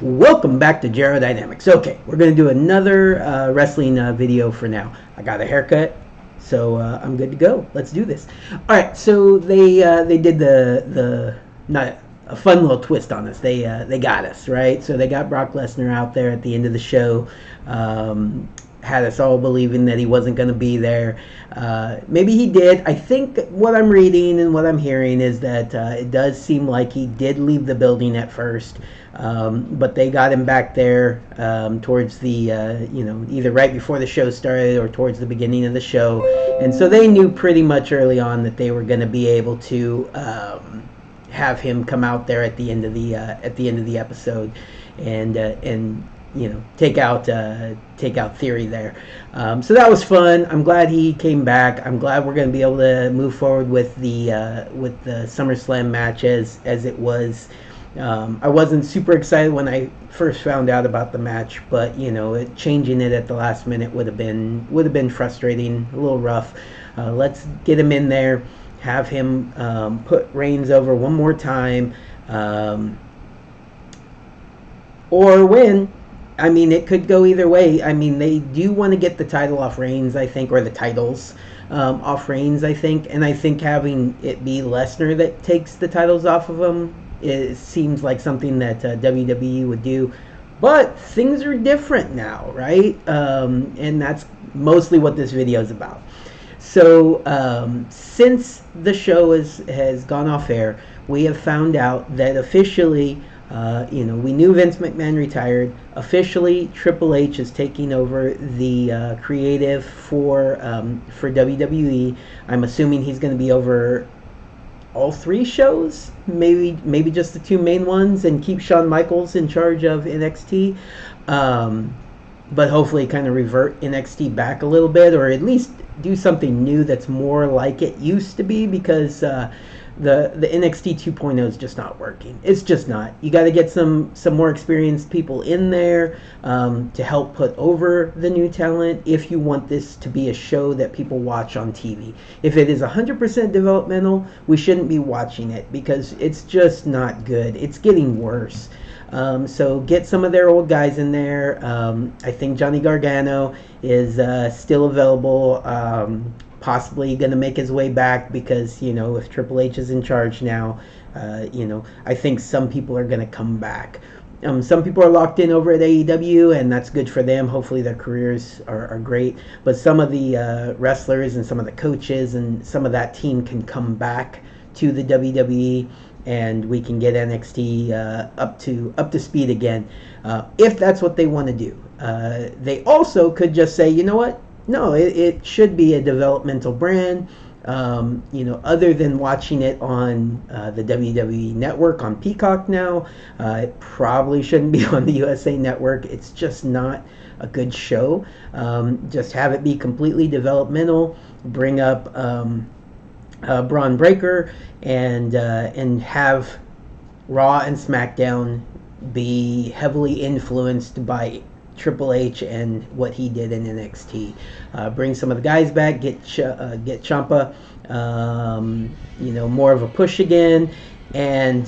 Welcome back to Dynamics. Okay, we're going to do another wrestling video for now. I got a haircut, so I'm good to go. Let's do this. All right, so they did the not a fun little twist on us. They got us right. So they got Brock Lesnar out there at the end of the show. Had us all believing that he wasn't going to be there. Maybe he did. I think what I'm reading and what I'm hearing is that it does seem like he did leave the building at first, but they got him back there towards the, either right before the show started or towards the beginning of the show. And so they knew pretty much early on that they were going to be able to have him come out there at the end of the episode and take out Theory there. So that was fun. I'm glad he came back. I'm glad we're going to be able to move forward with the SummerSlam match as it was. I wasn't super excited when I first found out about the match, but changing it at the last minute would have been frustrating, a little rough. Let's get him in there, have him put Reigns over one more time, or win. I mean, it could go either way. I mean, they do want to get the title off Reigns, I think, or the titles off Reigns, I think. And I think having it be Lesnar that takes the titles off of him, it seems like something that WWE would do. But things are different now, right? And that's mostly what this video is about. So since the show has gone off air, we have found out that officially, we knew Vince McMahon retired. Officially, Triple H is taking over the creative for WWE. I'm assuming he's going to be over all three shows, maybe just the two main ones, and keep Shawn Michaels in charge of NXT. But hopefully kind of revert NXT back a little bit, or at least do something new that's more like it used to be, because the NXT 2.0 is just not working. It's just not. You got to get some more experienced people in there to help put over the new talent if you want this to be a show that people watch on TV. If it is 100% developmental, we shouldn't be watching it because it's just not good. It's getting worse. So get some of their old guys in there. I think Johnny Gargano is still available. Possibly going to make his way back because, if Triple H is in charge now, I think some people are going to come back. Some people are locked in over at AEW, and that's good for them. Hopefully their careers are great. But some of the wrestlers and some of the coaches and some of that team can come back to the WWE, and we can get NXT up to speed again, if that's what they want to do. They also could just say, you know what? No, it should be a developmental brand. Other than watching it on the WWE Network on Peacock now, it probably shouldn't be on the USA Network. It's just not a good show. Just have it be completely developmental. Bring up Braun Breaker and have Raw and SmackDown be heavily influenced by Triple H and what he did in NXT. Bring some of the guys back, get Ciampa, more of a push again, and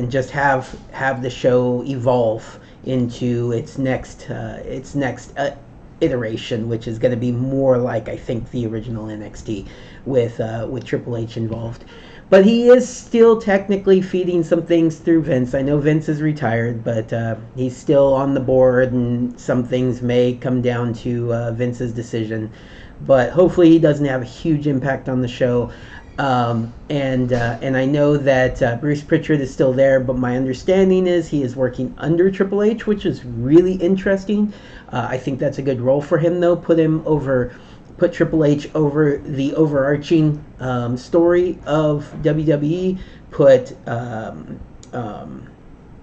just have the show evolve into its next iteration, which is going to be more like, I think, the original NXT with Triple H involved. But he is still technically feeding some things through Vince. I know Vince is retired, but he's still on the board, and some things may come down to Vince's decision. But hopefully he doesn't have a huge impact on the show. And I know that Bruce Pritchard is still there, but my understanding is he is working under Triple H, which is really interesting. I think that's a good role for him, though. Put Triple H over the overarching story of WWE. Put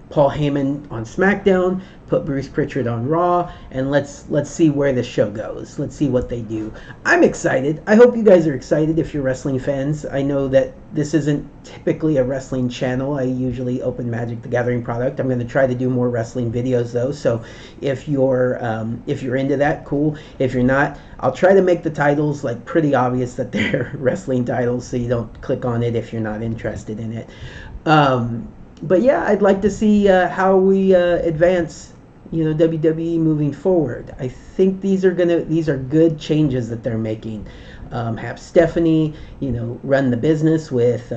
Paul Heyman on SmackDown. Put Bruce Pritchard on Raw, and let's see where the show goes. Let's see what they do. I'm excited. I hope you guys are excited if you're wrestling fans. I know that this isn't typically a wrestling channel. I usually open Magic the Gathering product. I'm going to try to do more wrestling videos though. So if you're into that, cool. If you're not, I'll try to make the titles like pretty obvious that they're wrestling titles, so you don't click on it if you're not interested in it. But yeah, I'd like to see how we advance, WWE moving forward. I think these are good changes that they're making. Have Stephanie, run the business with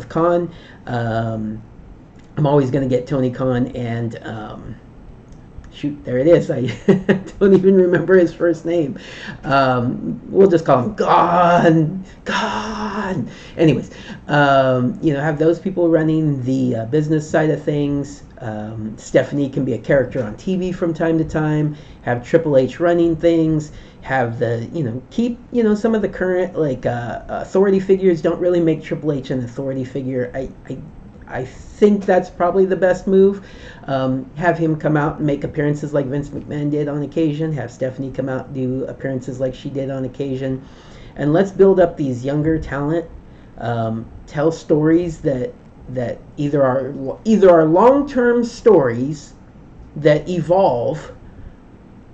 Khan. I'm always going to get Tony Khan and shoot, there it is. I don't even remember his first name. We'll just call him Gone. Anyways, have those people running the business side of things. Stephanie can be a character on TV from time to time. Have Triple H running things. Have keep some of the current authority figures. Don't really make Triple H an authority figure. I think that's probably the best move. Have him come out and make appearances like Vince McMahon did on occasion. Have Stephanie come out and do appearances like she did on occasion. And let's build up these younger talent. Tell stories that either are long-term stories that evolve,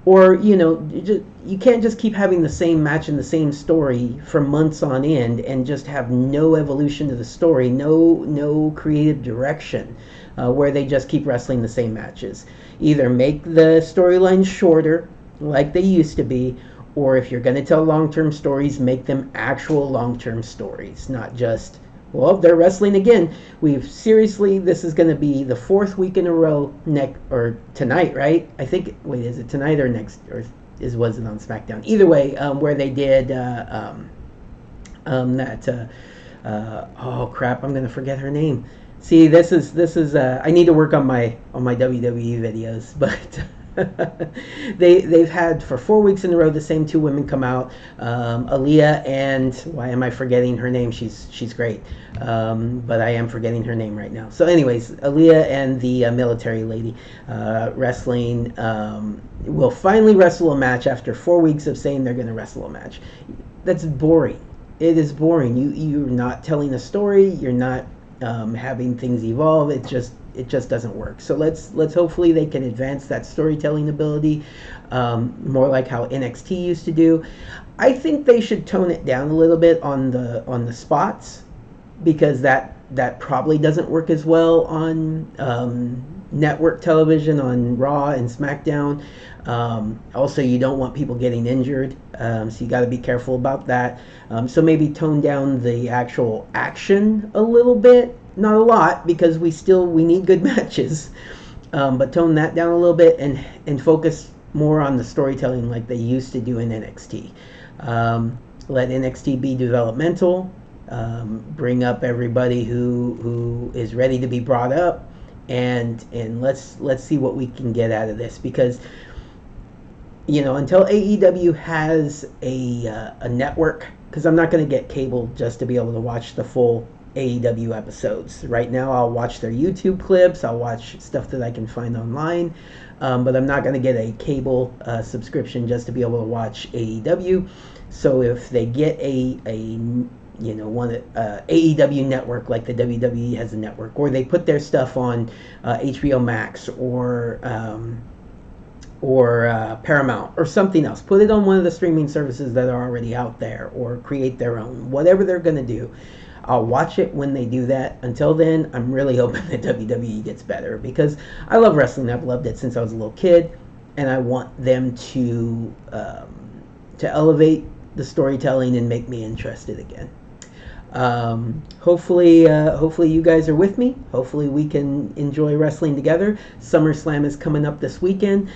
or you can't just keep having the same match and the same story for months on end and just have no evolution to the story, no creative direction, where they just keep wrestling the same matches. Either make the storylines shorter like they used to be, or if you're going to tell long-term stories, make them actual long-term stories, not just, well, they're wrestling again. This is going to be the fourth week in a row tonight, right? I think, wait, is it tonight or next, or was it on Smackdown? Either way, where they did oh crap, I'm going to forget her name. See, this is I need to work on my WWE videos, but they've had for 4 weeks in a row the same two women come out, Aaliyah and why am I forgetting her name? She's great, but I am forgetting her name right now. So anyways, Aaliyah and the military lady wrestling will finally wrestle a match after 4 weeks of saying they're going to wrestle a match. That's boring. It is boring. You're not telling a story. You're not having things evolve. It just doesn't work. So let's hopefully they can advance that storytelling ability, more like how NXT used to do. I think they should tone it down a little bit on the spots, because that probably doesn't work as well on network television, on Raw and SmackDown. Also, you don't want people getting injured, so you got to be careful about that. So maybe tone down the actual action a little bit. Not a lot, because we need good matches, but tone that down a little bit and focus more on the storytelling like they used to do in NXT. Let NXT be developmental, bring up everybody who is ready to be brought up, and let's see what we can get out of this, because until AEW has a network, because I'm not going to get cable just to be able to watch the full AEW episodes. Right now I'll watch their YouTube clips, I'll watch stuff that I can find online, but I'm not going to get a cable subscription just to be able to watch AEW. So if they get a AEW network like the WWE has a network, or they put their stuff on HBO Max or Paramount or something else, put it on one of the streaming services that are already out there, or create their own, whatever they're going to do. I'll watch it when they do that. Until then, I'm really hoping that WWE gets better, because I love wrestling. I've loved it since I was a little kid, and I want them to elevate the storytelling and make me interested again. Hopefully you guys are with me. Hopefully we can enjoy wrestling together. SummerSlam is coming up this weekend.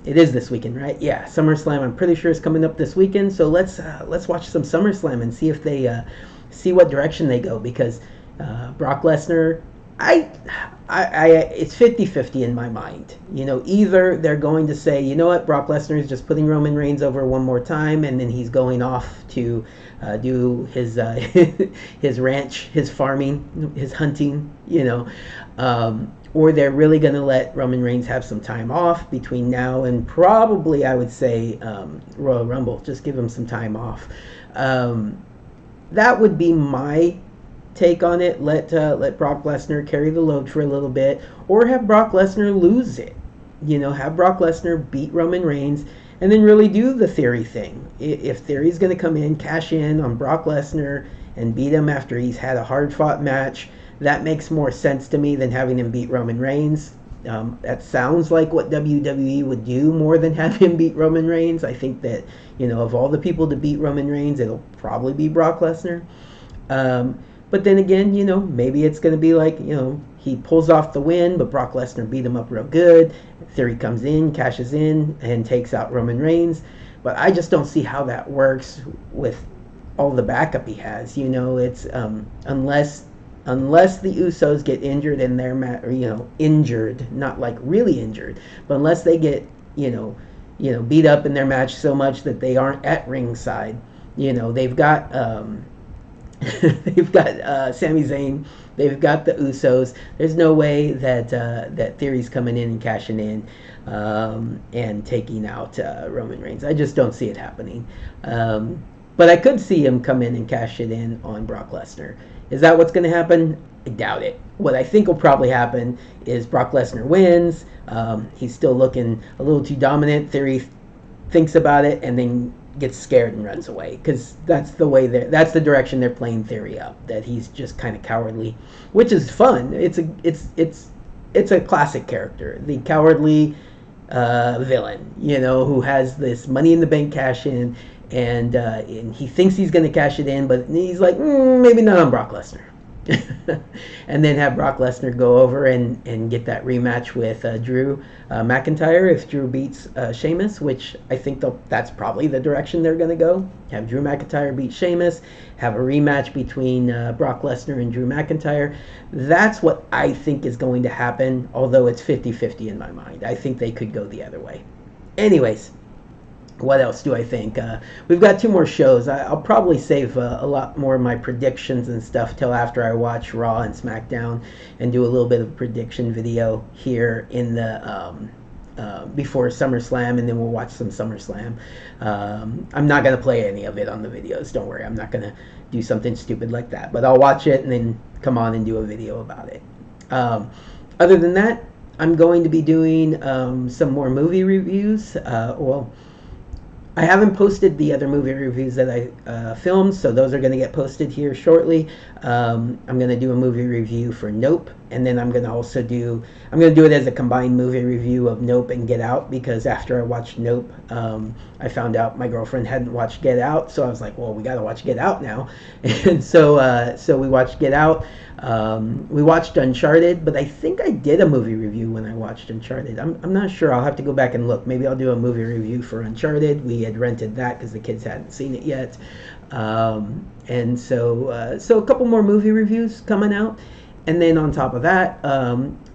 It is this weekend, right? Yeah, SummerSlam, I'm pretty sure, is coming up this weekend. So let's watch some SummerSlam and see if they see what direction they go, because Brock Lesnar, it's 50-50 in my mind. Either they're going to say, you know what, Brock Lesnar is just putting Roman Reigns over one more time, and then he's going off to do his his ranch, his farming, his hunting, or they're really going to let Roman Reigns have some time off between now and probably, I would say, Royal Rumble. Just give him some time off. That would be my take on it. Let Brock Lesnar carry the load for a little bit, or have Brock Lesnar lose it. Have Brock Lesnar beat Roman Reigns, and then really do the Theory thing. If Theory's going to come in, cash in on Brock Lesnar, and beat him after he's had a hard-fought match, That makes more sense to me than having him beat Roman Reigns. That sounds like what WWE would do more than have him beat Roman Reigns. I think that, of all the people to beat Roman Reigns, it'll probably be Brock Lesnar. But then again, maybe it's going to be like, he pulls off the win, but Brock Lesnar beat him up real good. Theory comes in, cashes in, and takes out Roman Reigns. But I just don't see how that works with all the backup he has. It's unless the Usos get injured in their injured, not like really injured, but unless they get beat up in their match so much that they aren't at ringside. They've got they've got Sami Zayn, they've got the Usos. There's no way that Theory's coming in and cashing in and taking out Roman Reigns. I just don't see it happening. But I could see him come in and cash it in on Brock Lesnar. Is that what's going to happen? I doubt it. What I think will probably happen is Brock Lesnar wins. He's still looking a little too dominant. Theory thinks about it and then gets scared and runs away, because that's the direction they're playing Theory up. That he's just kind of cowardly, which is fun. It's a classic character, the cowardly villain, who has this Money in the Bank cash in. And he thinks he's going to cash it in, but he's like, maybe not on Brock Lesnar. And then have Brock Lesnar go over and get that rematch with Drew McIntyre if Drew beats Sheamus, which I think that's probably the direction they're going to go. Have Drew McIntyre beat Sheamus, have a rematch between Brock Lesnar and Drew McIntyre. That's what I think is going to happen, although it's 50-50 in my mind. I think they could go the other way. Anyways, what else do I think? We've got 2 more shows. I'll probably save a lot more of my predictions and stuff till after I watch Raw and Smackdown and do a little bit of a prediction video here in the before SummerSlam, and then we'll watch some SummerSlam. I'm not going to play any of it on the videos. Don't worry. I'm not going to do something stupid like that. But I'll watch it and then come on and do a video about it. Other than that, I'm going to be doing some more movie reviews. I haven't posted the other movie reviews that I filmed, so those are going to get posted here shortly. I'm going to do a movie review for Nope, and then I'm going to do it as a combined movie review of Nope and Get Out, because after I watched Nope, I found out my girlfriend hadn't watched Get Out, so I was like, well, we got to watch Get Out now. And so we watched Get Out. We watched Uncharted, but I think I did a movie review when I watched Uncharted. I'm not sure. I'll have to go back and look. Maybe I'll do a movie review for Uncharted. We had rented that because the kids hadn't seen it yet. And so a couple more movie reviews coming out. And then on top of that,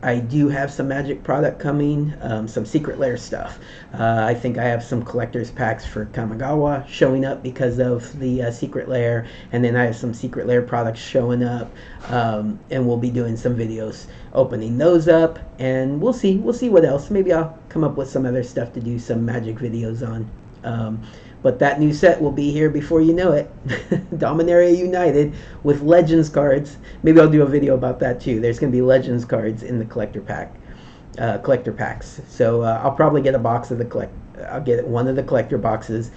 I do have some Magic product coming, some Secret Lair stuff. I think I have some collector's packs for Kamigawa showing up because of the Secret Lair, and then I have some Secret Lair products showing up, and we'll be doing some videos opening those up, and we'll see what else. Maybe I'll come up with some other stuff to do some Magic videos on. But that new set will be here before you know it. Dominaria United with Legends cards. Maybe I'll do a video about that too. There's going to be Legends cards in the collector packs. So I'll probably get a box of I'll get one of the collector boxes,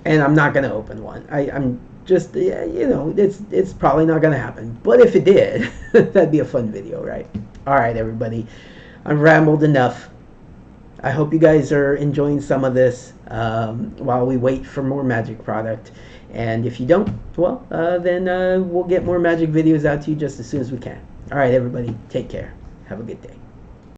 and I'm not going to open one. I'm just, it's probably not going to happen. But if it did, that'd be a fun video, right? All right, everybody. I've rambled enough. I hope you guys are enjoying some of this while we wait for more Magic product. And if you don't, well, then we'll get more Magic videos out to you just as soon as we can. All right, everybody, take care. Have a good day.